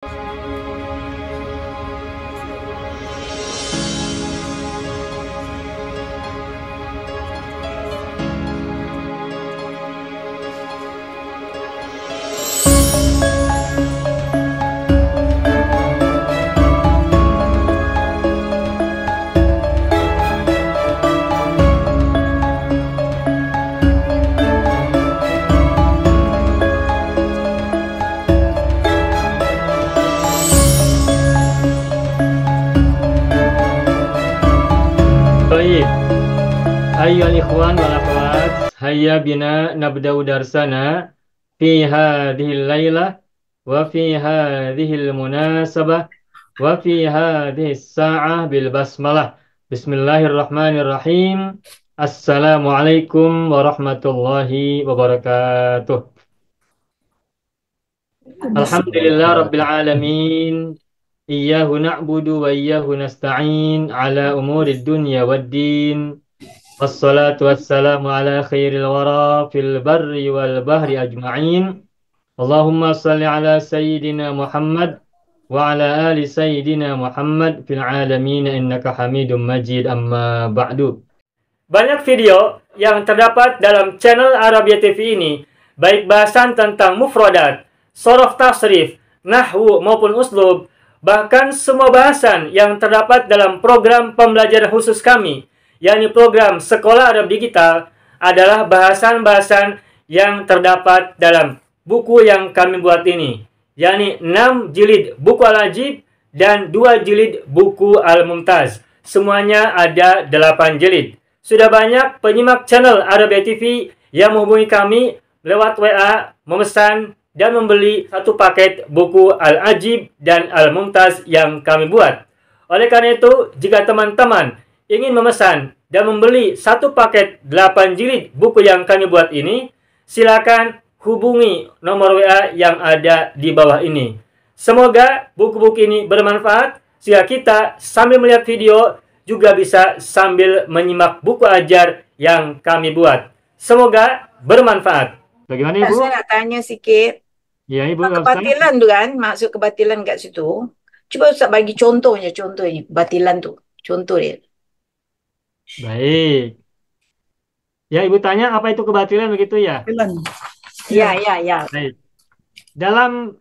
Baik, ayyuhal ikhwan wal akhwat, hayya bina nabda'u darsana fi hadhil lailah wa fi hadhil munasabah wa fi hadhis sa'ah bil basmalah. Bismillahirrahmanirrahim. Assalamualaikum warahmatullahi wabarakatuh. Alhamdulillah rabbil alamin. Iyyahu na'budu wa iyyahu nasta'in ala umurid dunya waddin. Wassalatu wassalamu ala khairil wara fil barri wal bahri ajma'in. Allahumma salli ala sayyidina Muhammad wa ala ali sayyidina Muhammad fil alamin innaka hamidum majid, amma ba'du. Banyak video yang terdapat dalam channel Arabia TV ini, baik bahasan tentang mufradat, shorof tasrif, nahwu maupun uslub, bahkan semua bahasan yang terdapat dalam program pembelajaran khusus kami, yakni program Sekolah Arab Digital, adalah bahasan-bahasan yang terdapat dalam buku yang kami buat ini, yakni 6 jilid buku Al-Ajib dan 2 jilid buku Al-Mumtaz. Semuanya ada 8 jilid. Sudah banyak penyimak channel Arabia TV yang menghubungi kami lewat WA, memesan dan membeli satu paket buku Al-Ajib dan Al-Mumtaz yang kami buat. Oleh karena itu, jika teman-teman ingin memesan dan membeli satu paket 8 jilid buku yang kami buat ini, silakan hubungi nomor WA yang ada di bawah ini. Semoga buku-buku ini bermanfaat, sehingga kita sambil melihat video juga bisa sambil menyimak buku ajar yang kami buat. Semoga bermanfaat. Bagaimana Ibu? Saya nak tanya sikit. Ya Ibu. Kebatilan tu kan, maksud kebatilan kat situ. Cuba Ustaz bagi contohnya kebatilan tu. Contoh dia. Baik. Ya Ibu tanya apa itu kebatilan begitu ya? Ya. Baik. Dalam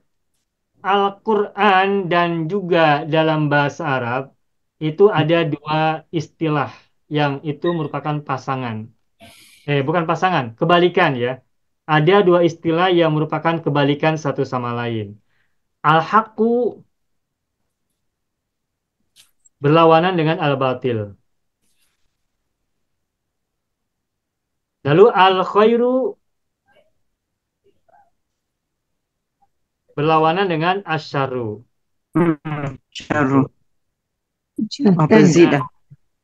Al-Quran dan juga dalam bahasa Arab itu ada 2 istilah yang itu merupakan pasangan. Bukan pasangan, kebalikan ya. Ada 2 istilah yang merupakan kebalikan satu sama lain. Al-haqqu berlawanan dengan al-batil. Lalu al-khairu berlawanan dengan asyarru. Syarru. Apa zidah?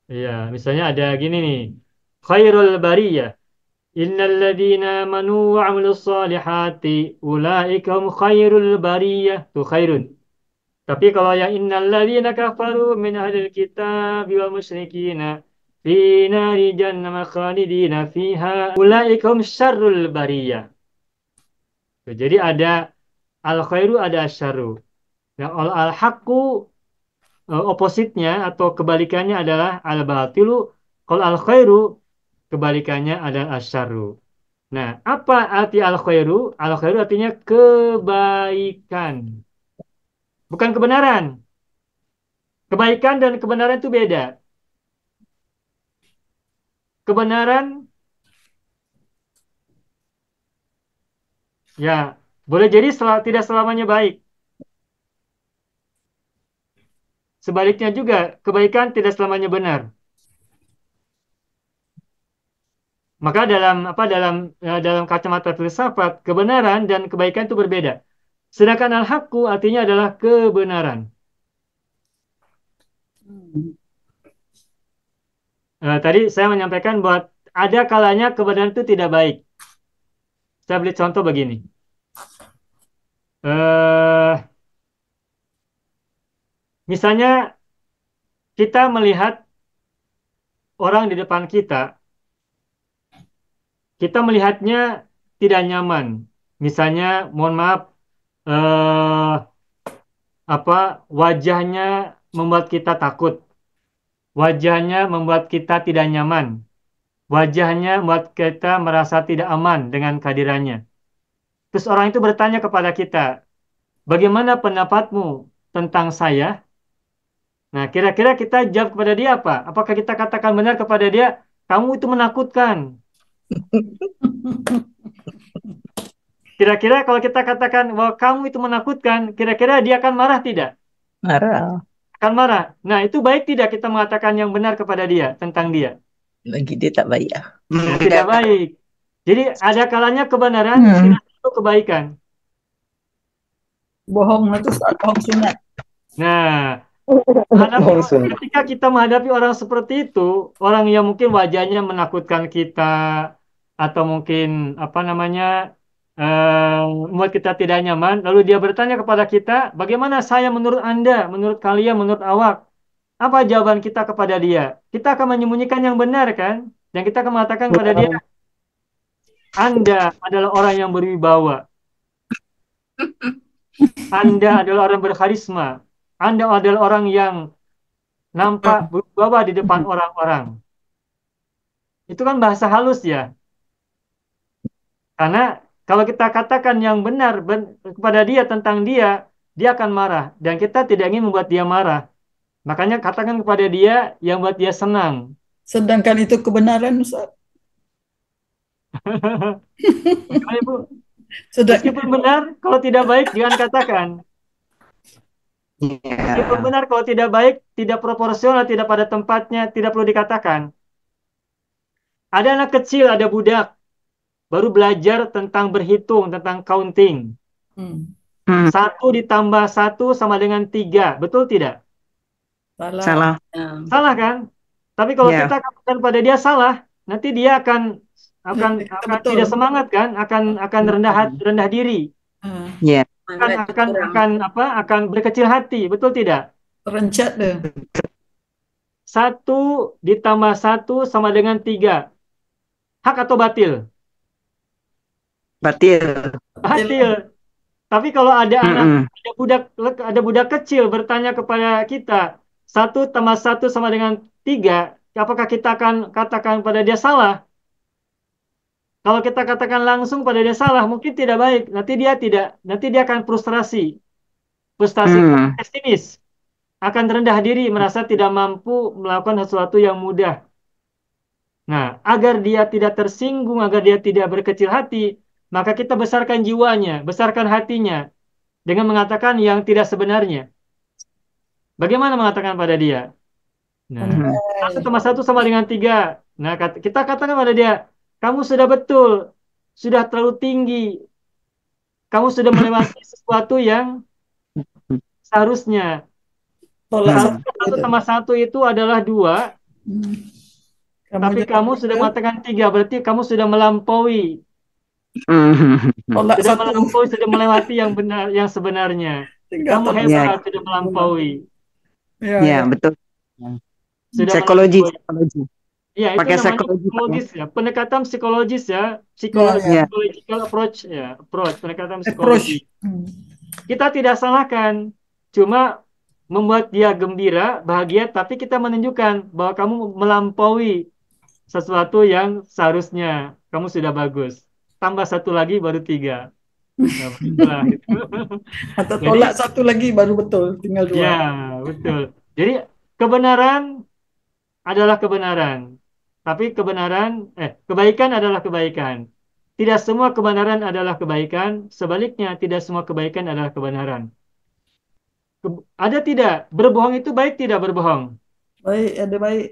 Iya, misalnya ada gini nih. Khairul bariyah. Innal ladzina amanu wa 'amilus solihati ulaika hum khairul bariyah. Tuh khairun. Tapi kalau yang innal ladzina kafaru min ahlil kitab wal musyrikina fi nari jahannam khalidina fiha ulaika hum syarrul bariyah. Tuh, jadi ada al khairu ada asyarru. Nah, al haqqu opositnya atau kebalikannya adalah al batilu. Kalau al khairu kebalikannya adalah asyarru. Nah, apa arti al-khairu? Al-khairu artinya kebaikan. Bukan kebenaran. Kebaikan dan kebenaran itu beda. Kebenaran, ya, boleh jadi tidak selamanya baik. Sebaliknya juga, kebaikan tidak selamanya benar. Maka dalam kacamata filsafat, kebenaran dan kebaikan itu berbeda. Sedangkan al-haqqu artinya adalah kebenaran. Tadi saya menyampaikan bahwa ada kalanya kebenaran itu tidak baik. Saya beri contoh begini. Misalnya kita melihat orang di depan kita melihatnya tidak nyaman. Misalnya, mohon maaf, wajahnya membuat kita takut, wajahnya membuat kita tidak nyaman, wajahnya membuat kita merasa tidak aman dengan kehadirannya. Terus orang itu bertanya kepada kita, bagaimana pendapatmu tentang saya? Nah, kira-kira kita jawab kepada dia apa? Apakah kita katakan benar kepada dia, kamu itu menakutkan? Kira-kira kalau kita katakan bahwa kamu itu menakutkan, kira-kira dia akan marah tidak? Marah. Akan marah. Nah, itu baik tidak kita mengatakan yang benar kepada dia, tentang dia? Bagi dia tak baik. Nah, tidak baik. Jadi ada kalanya kebenaran tidak selalu kebaikan. Bohong itu bohong sunat. Nah, ketika kita menghadapi orang seperti itu, orang yang mungkin wajahnya menakutkan kita, atau mungkin apa namanya membuat kita tidak nyaman, lalu dia bertanya kepada kita, bagaimana saya menurut Anda, menurut kalian, menurut awak? Apa jawaban kita kepada dia? Kita akan menyembunyikan yang benar kan? Dan kita akan mengatakan kepada dia, Anda adalah orang yang berwibawa. Anda adalah orang berkarisma. Anda adalah orang yang nampak berwibawa di depan orang-orang. Itu kan bahasa halus ya. Karena kalau kita katakan yang benar kepada dia tentang dia, dia akan marah. Dan kita tidak ingin membuat dia marah. Makanya katakan kepada dia yang buat dia senang. Sedangkan itu kebenaran, Ustaz. Bagaimana, Ibu? Sedang, Meskipun benar, kalau tidak baik jangan katakan. Ya. Meskipun benar, kalau tidak baik, tidak proporsional, tidak pada tempatnya, tidak perlu dikatakan. Ada anak kecil, ada budak, baru belajar tentang berhitung, tentang counting. hmm, 1 + 1 sama dengan 3, betul tidak? salah. Salah. Salah kan? Tapi kalau Ya. kita katakan pada dia salah, nanti dia akan Betul. tidak semangat kan? Akan rendah diri. Ya. Akan berkecil hati, betul tidak? Rencat deh. 1 + 1 sama dengan 3. Hak atau batil? Batil. Batil. Tapi kalau ada anak, Mm-mm. ada budak kecil bertanya kepada kita, 1 + 1 sama dengan 3, apakah kita akan katakan pada dia salah? Kalau kita katakan langsung pada dia salah, mungkin tidak baik. Nanti dia akan frustrasi, pesimis, akan rendah diri, merasa tidak mampu melakukan sesuatu yang mudah. Nah, agar dia tidak tersinggung, agar dia tidak berkecil hati, maka kita besarkan jiwanya, besarkan hatinya dengan mengatakan yang tidak sebenarnya. Bagaimana mengatakan pada dia? Nah, 1 + 1 sama dengan 3. Nah, kita katakan pada dia, kamu sudah betul, sudah terlalu tinggi, kamu sudah melewati sesuatu yang seharusnya. Tolak 1 + 1 itu adalah 2, tapi kamu sudah mengatakan 3, berarti kamu sudah melampaui. Tolak Sudah satu. melampaui, sudah melewati yang benar, yang sebenarnya. Kamu hebat, sudah melampaui. Ya, betul. Sudah Psikologi. Ya, itu Pakai namanya psikologi, psikologis ya. Pendekatan psikologis ya. Psychological approach ya. Pendekatan psikologi. Kita tidak salahkan. Cuma membuat dia gembira, bahagia, tapi kita menunjukkan bahwa kamu melampaui sesuatu yang seharusnya kamu sudah bagus. Tambah 1 lagi baru 3. Nah, begitulah. Atau tolak 1 lagi baru betul, tinggal 2. Ya, betul. Jadi kebenaran adalah kebenaran. Tapi kebaikan adalah kebaikan. Tidak semua kebenaran adalah kebaikan, sebaliknya tidak semua kebaikan adalah kebenaran. Ada tidak? Berbohong itu baik tidak berbohong? Baik, ada baik.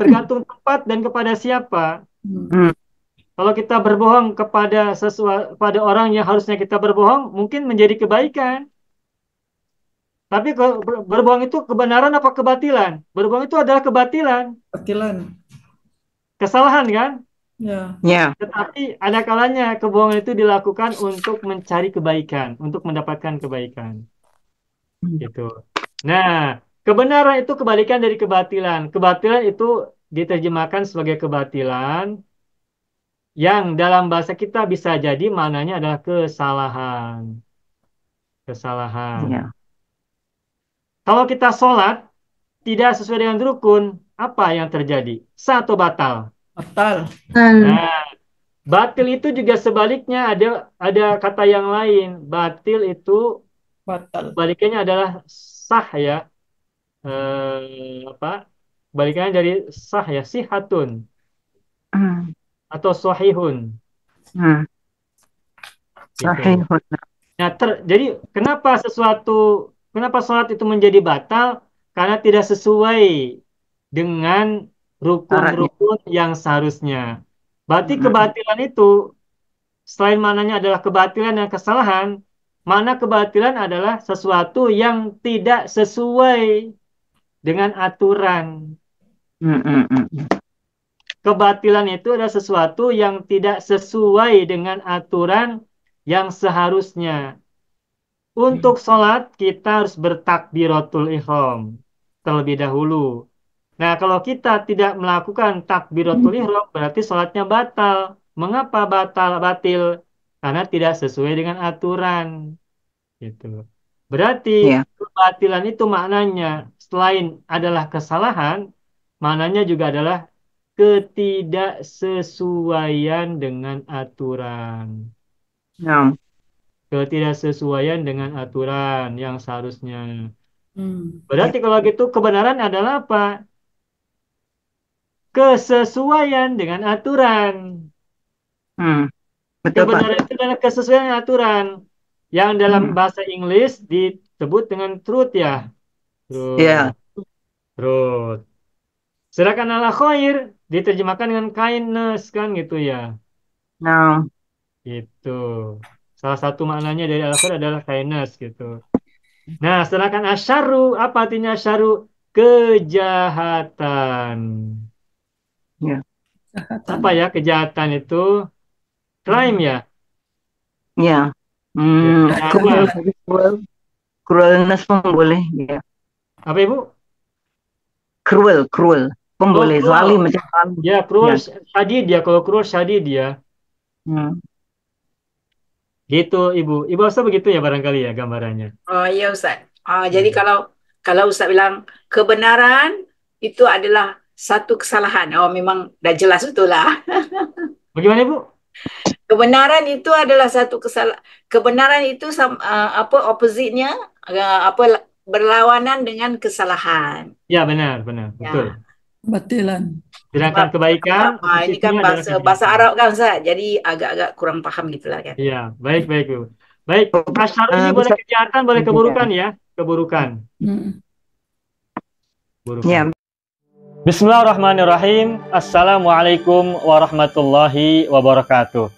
Tergantung tempat dan kepada siapa. Kalau kita berbohong pada orang yang harusnya kita berbohong, mungkin menjadi kebaikan. Tapi berbohong itu kebenaran apa kebatilan? Berbohong itu adalah kebatilan. Kebatilan. Kesalahan kan? Ya. Tetapi ada kalanya kebohongan itu dilakukan untuk mencari kebaikan, untuk mendapatkan kebaikan. Gitu. Nah, kebenaran itu kebalikan dari kebatilan. Kebatilan itu diterjemahkan sebagai kebatilan yang dalam bahasa kita bisa jadi maknanya adalah kesalahan. Kesalahan. Ya. Kalau kita sholat tidak sesuai dengan rukun, apa yang terjadi? Sah atau batal? Batal. Nah, batil itu juga sebaliknya ada kata yang lain. Batil itu Batal. balikannya adalah sah ya. Balikannya dari sah ya, sihatun Hmm. atau sahihun Hmm. gitu. Sahihun. Nah, jadi kenapa sholat itu menjadi batal? Karena tidak sesuai dengan Syaratnya. rukun-rukun yang seharusnya. Berarti Hmm. kebatilan itu selain maknanya adalah kebatilan dan kesalahan, makna kebatilan adalah sesuatu yang tidak sesuai dengan aturan. Hmm. Hmm. Hmm. Kebatilan itu adalah sesuatu yang tidak sesuai dengan aturan yang seharusnya. Untuk sholat, kita harus bertakbiratul ihram terlebih dahulu. Nah, kalau kita tidak melakukan takbiratul ihram, berarti sholatnya batal. Mengapa batil? Karena tidak sesuai dengan aturan. Gitu. Berarti Ya. kebatilan itu maknanya selain adalah kesalahan, maknanya juga adalah ketidaksesuaian dengan aturan. Ya. Ketidaksesuaian dengan aturan yang seharusnya. Ya. Berarti kalau gitu kebenaran adalah apa? Kesesuaian dengan aturan. Hmm. Betul, Pak. Kebenaran itu adalah kesesuaian dengan aturan. Yang dalam Hmm. bahasa Inggris disebut dengan truth ya. Ya. Truth. Sedangkan ala khair diterjemahkan dengan kindness kan gitu ya. Nah. Gitu. Salah satu maknanya dari al khair adalah kindness gitu. Nah, sedangkan asyarru, apa artinya asyarru? Kejahatan. Ya. Apa ya kejahatan itu? Crime ya? Ya. Ya, Cruel, kejahatan. cruelness pun boleh. Ya. Apa Ibu? Cruel pun Oh, boleh. cruel. Zalim macam zalim. Ya, cruel Ya. syadid ya. Kalau cruel syadid ya. Hmm. Gitu Ibu. Ibu Hafsah begitu ya barangkali ya gambarannya. Oh iya Ustaz. Jadi kalau Ustaz bilang kebenaran itu adalah satu kesalahan. Oh memang dah jelas betul lah. Bagaimana Ibu? Kebenaran itu adalah satu kesalahan. Kebenaran itu apa opposite-nya berlawanan dengan kesalahan. Ya, benar. Ya. Betul. Batilan. Sedangkan kebaikan Ini kan opposite-nya adalah bahasa kejahatan. Arab kan Ustaz. Jadi agak-agak kurang paham gitulah kan. Iya, baik Ibu. Baik, asyar ini boleh Bisa. kejahatan, boleh keburukan ya. Keburukan. Ya. Bismillahirrahmanirrahim. Assalamualaikum warahmatullahi wabarakatuh.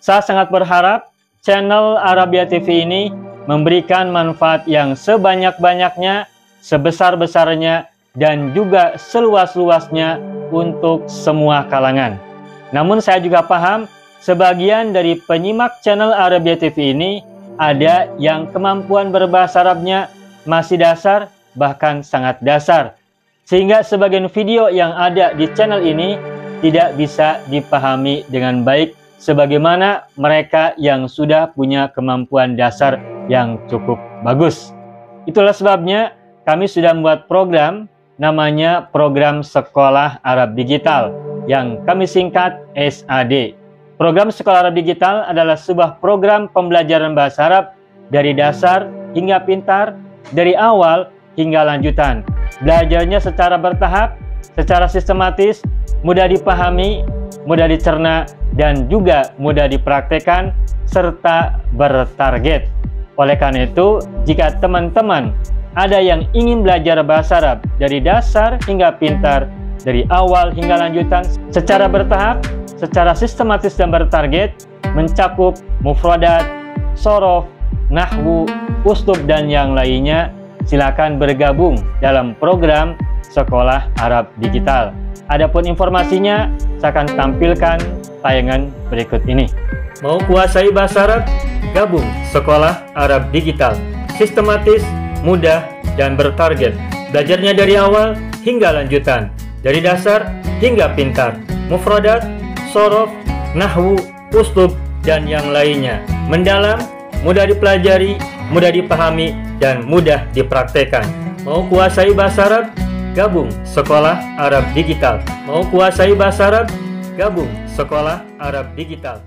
Saya sangat berharap channel Arabia TV ini memberikan manfaat yang sebanyak-banyaknya, sebesar-besarnya, dan juga seluas-luasnya untuk semua kalangan. Namun saya juga paham sebagian dari penyimak channel Arabia TV ini ada yang kemampuan berbahasa Arabnya masih dasar, bahkan sangat dasar. Sehingga sebagian video yang ada di channel ini tidak bisa dipahami dengan baik sebagaimana mereka yang sudah punya kemampuan dasar yang cukup bagus. Itulah sebabnya kami sudah membuat program namanya Program Sekolah Arab Digital yang kami singkat SAD. Program Sekolah Arab Digital adalah sebuah program pembelajaran bahasa Arab dari dasar hingga pintar, dari awal hingga lanjutan. Belajarnya secara bertahap, secara sistematis, mudah dipahami, mudah dicerna, dan juga mudah dipraktekkan, serta bertarget. Oleh karena itu, jika teman-teman ada yang ingin belajar bahasa Arab dari dasar hingga pintar, dari awal hingga lanjutan, secara bertahap, secara sistematis dan bertarget, mencakup mufradat, sorof, nahwu, uslub, dan yang lainnya, silakan bergabung dalam program Sekolah Arab Digital. Adapun informasinya, saya akan tampilkan tayangan berikut ini. Mau kuasai bahasa Arab? Gabung Sekolah Arab Digital. Sistematis, mudah, dan bertarget. Belajarnya dari awal hingga lanjutan. Dari dasar hingga pintar. Mufradat, sorof, nahwu, uslub, dan yang lainnya. Mendalam, mudah dipelajari, mudah dipahami, dan mudah dipraktekkan. Mau kuasai bahasa Arab? Gabung Sekolah Arab Digital. Mau kuasai bahasa Arab? Gabung Sekolah Arab Digital.